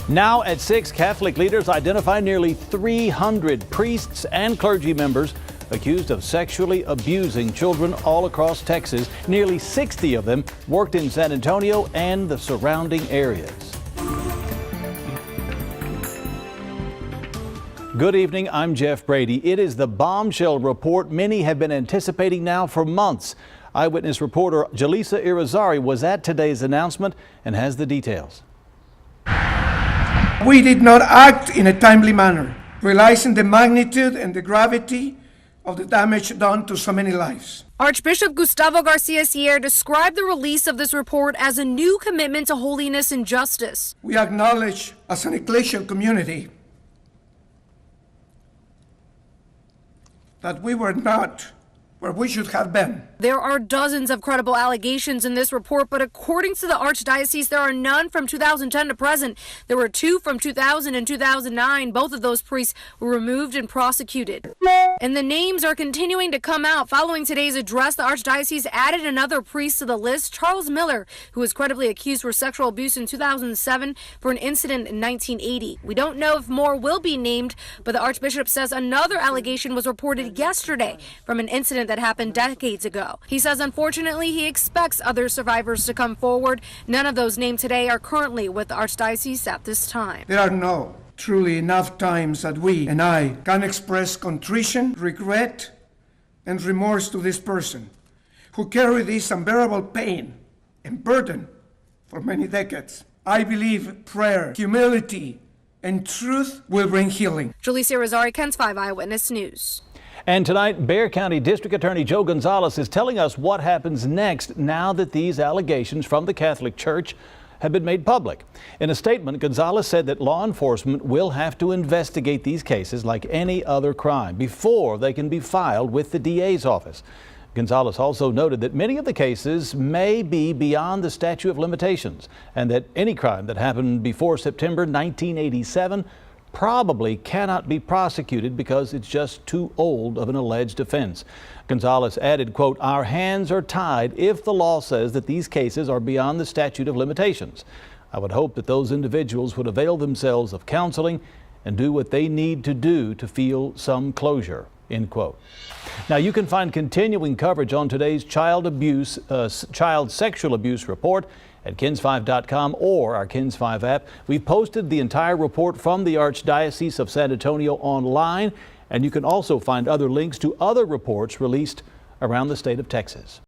Now at 6, Catholic leaders identify nearly 300 priests and clergy members accused of sexually abusing children all across Texas. Nearly 60 of them worked in San Antonio and the surrounding areas. Good evening, I'm Jeff Brady. It is the bombshell report many have been anticipating now for months. Eyewitness reporter Jaleesa Irizarry was at today's announcement and has the details. We did not act in a timely manner, realizing the magnitude and the gravity of the damage done to so many lives. Archbishop Gustavo Garcia Sierra described the release of this report as a new commitment to holiness and justice. We acknowledge as an ecclesial community that we were not where we should have been. There are dozens of credible allegations in this report, but according to the Archdiocese, there are none from 2010 to present. There were 2 from 2000 and 2009. Both of those priests were removed and prosecuted. And the names are continuing to come out. Following today's address, the Archdiocese added another priest to the list, Charles Miller, who was credibly accused for sexual abuse in 2007 for an incident in 1980. We don't know if more will be named, but the Archbishop says another allegation was reported yesterday from an incident that happened decades ago. He says, unfortunately, he expects other survivors to come forward. None of those named today are currently with the Archdiocese at this time. There are no truly enough times that we and I can express contrition, regret, and remorse to this person who carried this unbearable pain and burden for many decades. I believe prayer, humility, and truth will bring healing. Jaleesa Irizarry, KENS 5 Eyewitness News. And tonight, Bexar County District Attorney Joe Gonzalez is telling us what happens next now that these allegations from the Catholic Church have been made public. In a statement, Gonzalez said that law enforcement will have to investigate these cases like any other crime before they can be filed with the DA's office. Gonzalez also noted that many of the cases may be beyond the statute of limitations and that any crime that happened before September 1987 probably cannot be prosecuted because it's just too old of an alleged offense. Gonzalez added, quote, "Our hands are tied if the law says that these cases are beyond the statute of limitations. I would hope that those individuals would avail themselves of counseling and do what they need to do to feel some closure," end quote. Now, you can find continuing coverage on today's child sexual abuse report at KENS5.com or our KENS 5 app. We've posted the entire report from the Archdiocese of San Antonio online, and you can also find other links to other reports released around the state of Texas.